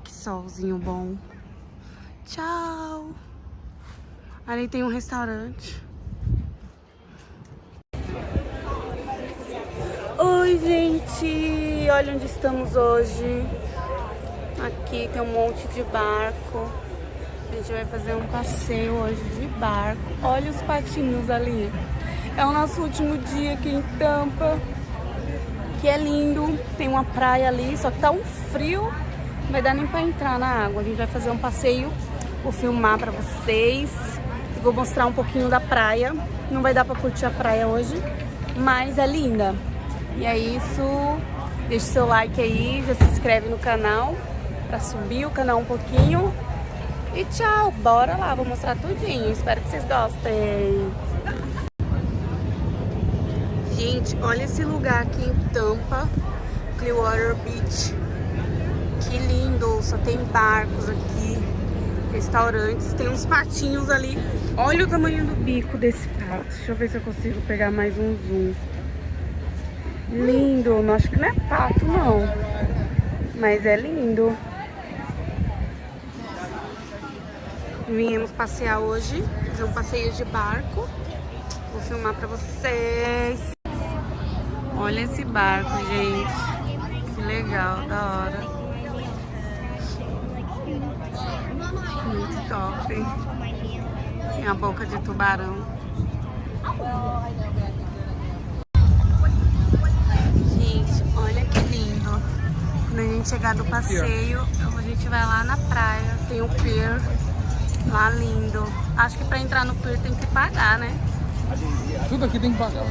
que solzinho bom. Tchau. Ali tem um restaurante. Oi, gente. Olha onde estamos hoje. Aqui tem um monte de barco. A gente vai fazer um passeio hoje de barco. Olha os patinhos ali. É o nosso último dia aqui em Tampa. Que é lindo. Tem uma praia ali, só que tá um frio. Não vai dar nem pra entrar na água. A gente vai fazer um passeio. Vou filmar pra vocês. E vou mostrar um pouquinho da praia. Não vai dar pra curtir a praia hoje, mas é linda. E é isso. Deixa o seu like aí. Já se inscreve no canal pra subir o canal um pouquinho. E tchau, bora lá, vou mostrar tudinho. Espero que vocês gostem. Gente, olha esse lugar aqui em Tampa, Clearwater Beach. Que lindo, só tem barcos aqui, restaurantes, tem uns patinhos ali. Olha o tamanho do bico desse pato. Deixa eu ver se eu consigo pegar mais um zoom. Lindo, não acho que não é pato não, mas é lindo. Viemos passear hoje, fazer um passeio de barco. Vou filmar pra vocês. Olha esse barco, gente. Que legal, da hora. Muito top. Tem a boca de tubarão. Gente, olha que lindo. Quando a gente chegar do passeio, a gente vai lá na praia. Tem um pier. Lá lindo. Acho que pra entrar no pier tem que pagar, né? Tudo aqui tem que pagar.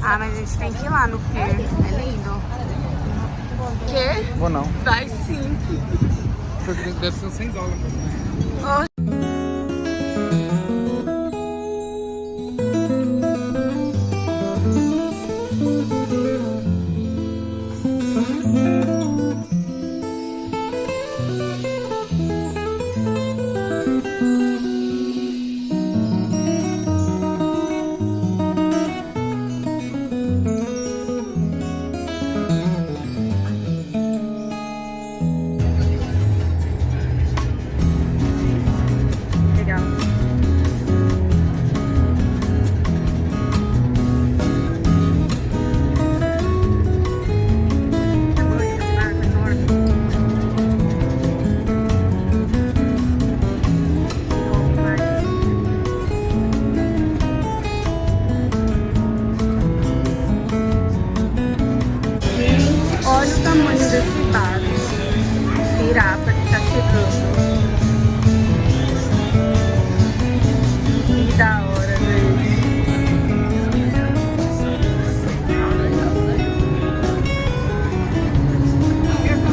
Ah, mas a gente tem que ir lá no pier. É lindo. Quê? Vou não. Vai sim. Deve ser $100. Oh. Olha o tamanho desse barco pirata que tá chegando. Que da hora, gente.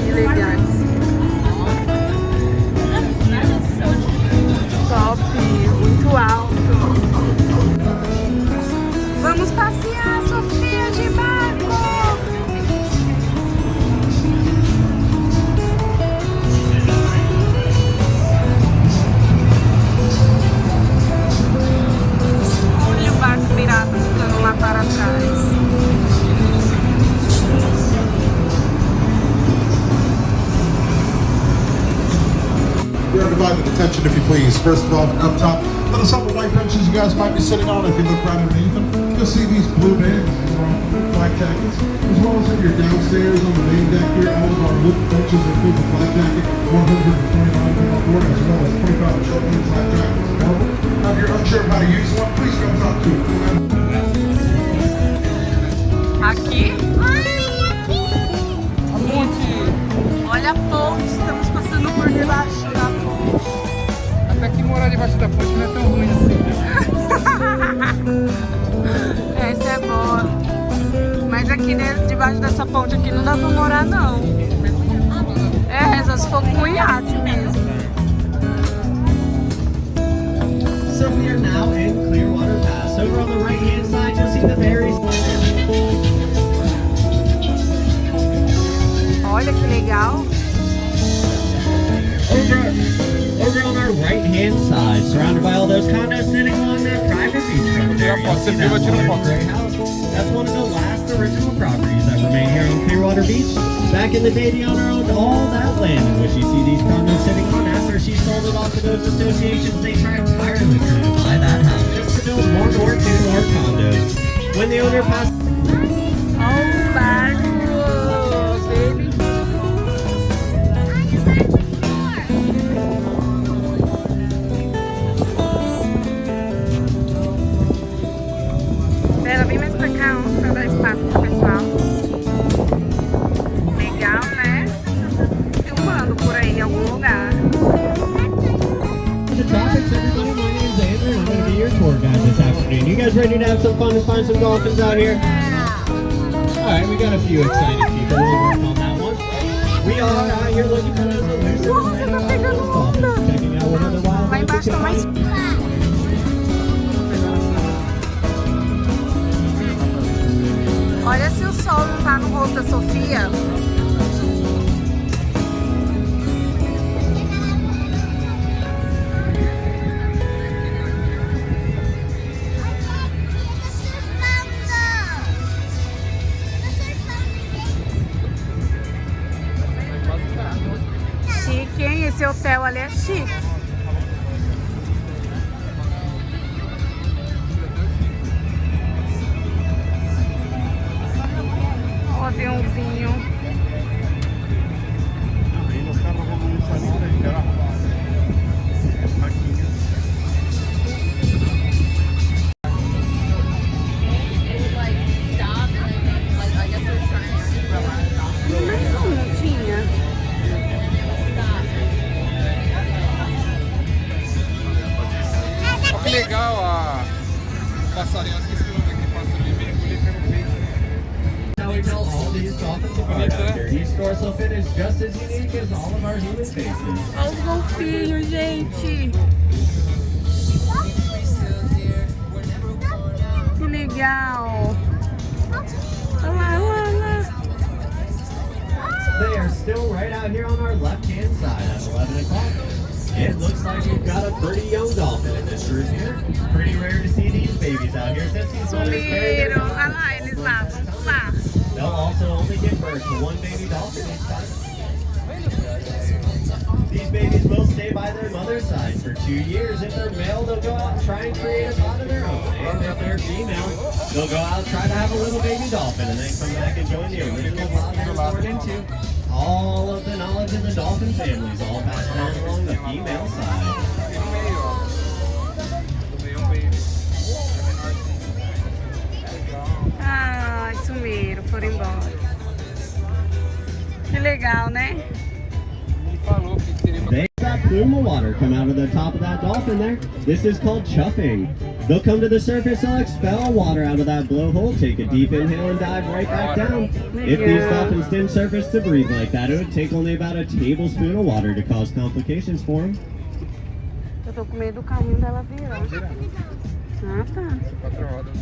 Que legal. Top, muito alto. Vamos passear, Sofia, de barco. We are divided attention, if you please. First of all, up top, notice all the white benches you guys might be sitting on. If you look right underneath them, you'll see these blue beds, these are flight jackets, as well as if you're downstairs on the main deck here, all of our wood benches include the flight jacket, 129 on board, as well as 25 short flight jackets available. Now, if you're unsure of how to use one, please come talk to us. Aqui? A ponte. Olha a ponte, estamos passando por debaixo da ponte. Até que morar debaixo da ponte não é tão ruim assim. Essa é boa. Mas aqui debaixo dessa ponte aqui não dá pra morar não. É, só se for com um iate mesmo. So we are now in Clearwater Pass. Over on the right hand side you'll see the ferries. Olha que legal. Over on our right hand side, surrounded by all those condos sitting on that private beachfront. Tira foto, você filma, tira foto. That's one of the last original properties that remain here on Clearwater Beach. Back in the day, the owner owned all that land in which you see these condos sitting on. After she sold it off to those associations, they tried tirelessly to buy that house just to build one or two more condos. When the owner passed... Olha o barco dele. Pera, vem mais pra cá, ó, pra dar espaço pro pessoal. Legal, né? Filmando por aí em algum lugar. The tropics, everybody. My name's Andrew, and I'm going to be your tour guide this afternoon. You guys ready to have some fun and find some dolphins out here? Alright, we got a few excited people. We'll work on that one. We are out here looking for those elusive dolphins. Checking out what other wildlife Lá embaixo tá mais... Olha se o sol não tá no rosto da Sofia. Chique, hein? Esse hotel ali é chique. Ó, o aviãozinho. Não tinha. Olha que legal a passarinho, acho que esse nome aqui, passarinho, mergulhei pelo peito. Now we built all these dolphins apart out here. Each dorsal fin is just as unique as all of our human faces. Olha os golfinhos, gente. Que legal. Olha lá, olha lá. They are still right out here on our left-hand side at 11 o'clock. It looks like we've got a pretty young dolphin in this group here. Pretty rare to see these babies out here since these mothers carry their Sumiram. own. Olha lá, eles lá, vamos pular. They'll also only give birth to one baby dolphin each time. These babies will stay by their mother's side for 2 years. If they're male, they'll go out and try and create a pod of their own. And if they're female, they'll go out and try to have a little baby dolphin and then come back and join the original pod they were born into. All of the knowledge of the dolphin family is all passed down along the female side. Ai, sumiram, foram embora. Que legal, né? Ele falou que teria uma... They that plume of water come out of the top of that dolphin there. This is called chuffing. They'll come to the surface, they'll expel water out of that blowhole, take a deep inhale and dive right back down. If these dolphins didn't surface to breathe like that, it would take only about a tablespoon of water to cause complications for them. Eu tô com medo do carrinho dela virar. Ah, tá. 4 rodas.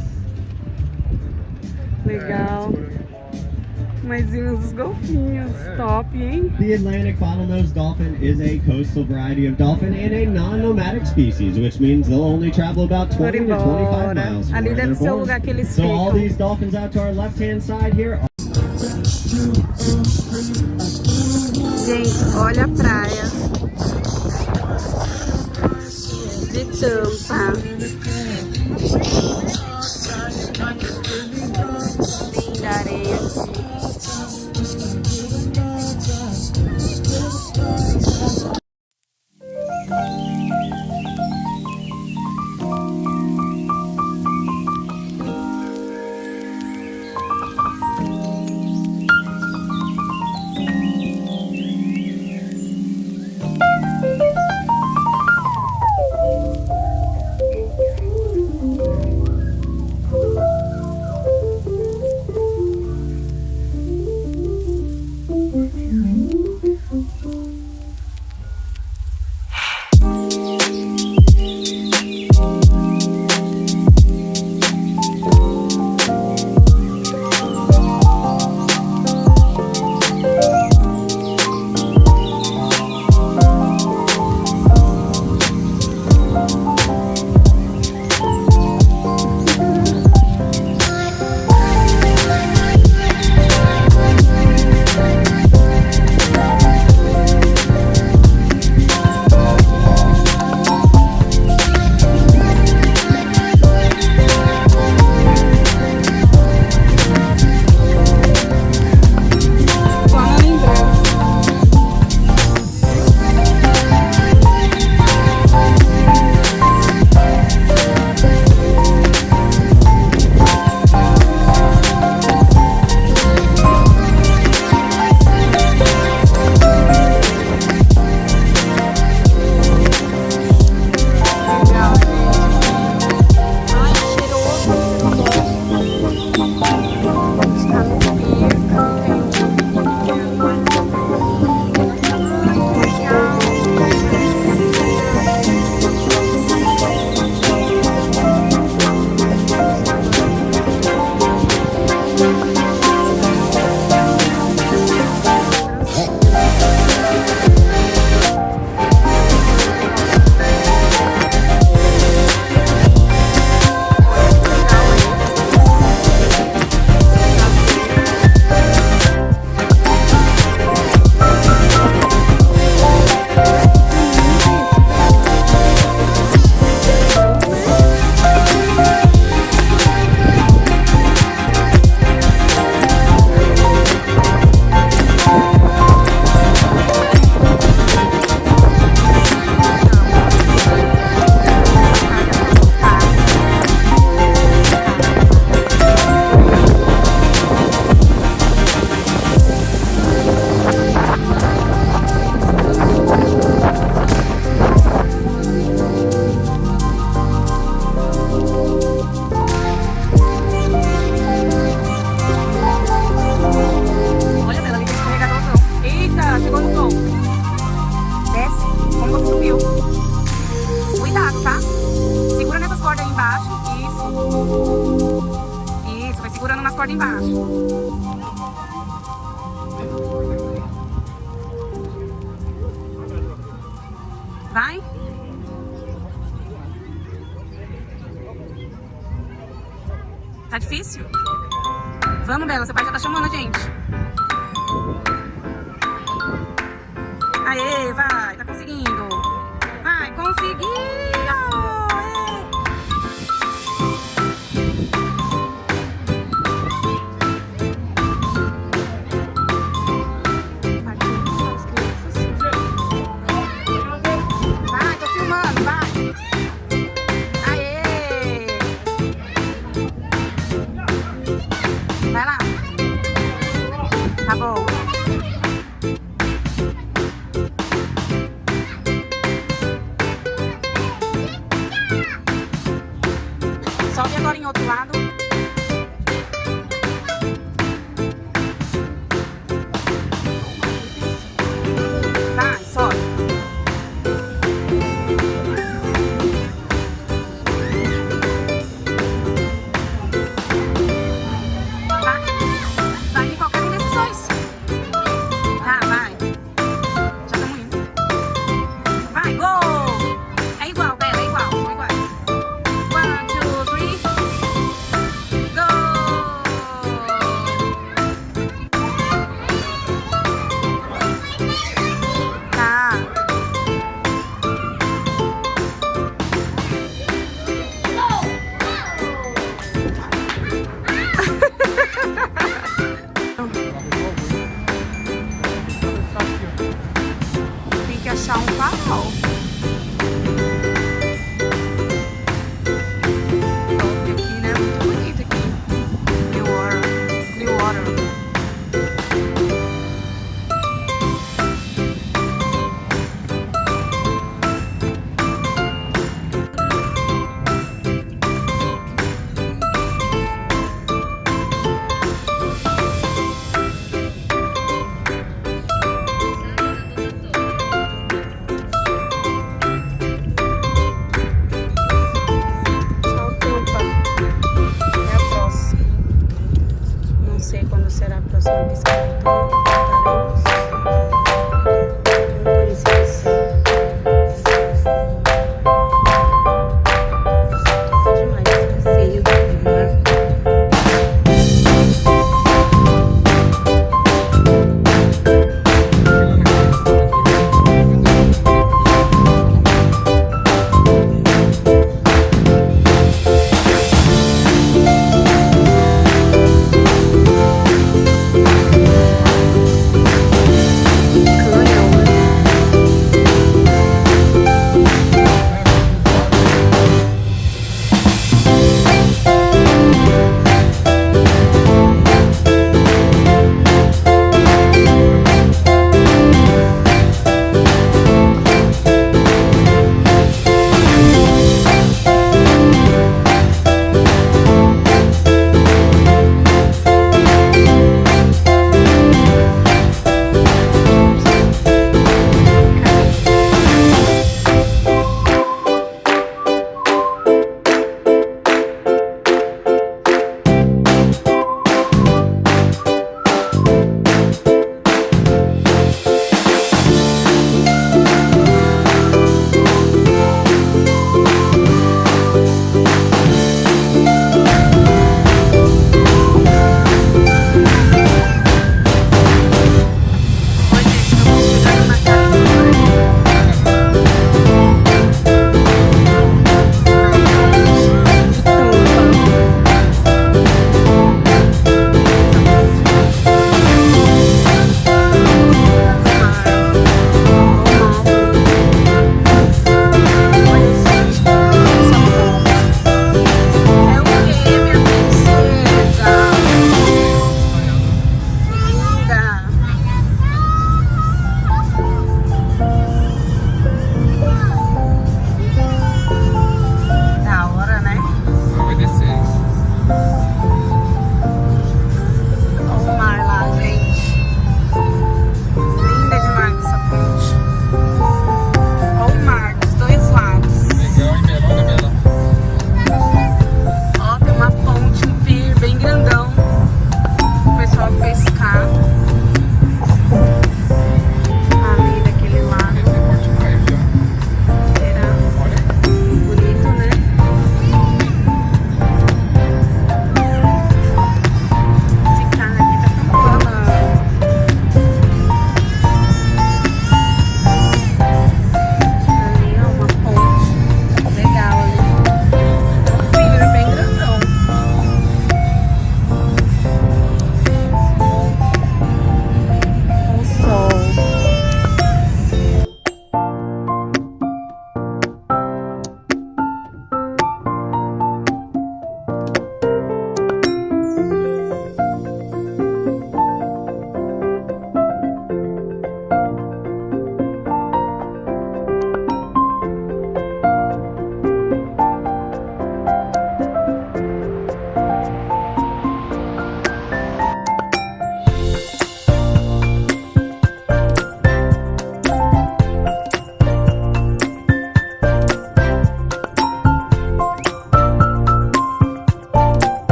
Legal. Mas vimos os golfinhos. Top, hein? The Atlantic bottlenose dolphin is a coastal variety of dolphin and a non-nomadic species, which means they'll only travel about 20 to 25 miles from Ali where deve they're ser o born. lugar que eles So all ficam. these dolphins out to our left-hand side here. Gente, olha a praia de Tampa. Linda areia. corda embaixo. Vai. Tá difícil? Vamos, Bela, seu pai já tá chamando a gente. Aê, vai, tá conseguindo. Vai, conseguiu! Vai, tô filmando, vai. Aê! Vai lá. Tá bom. Sobe agora em outro lado.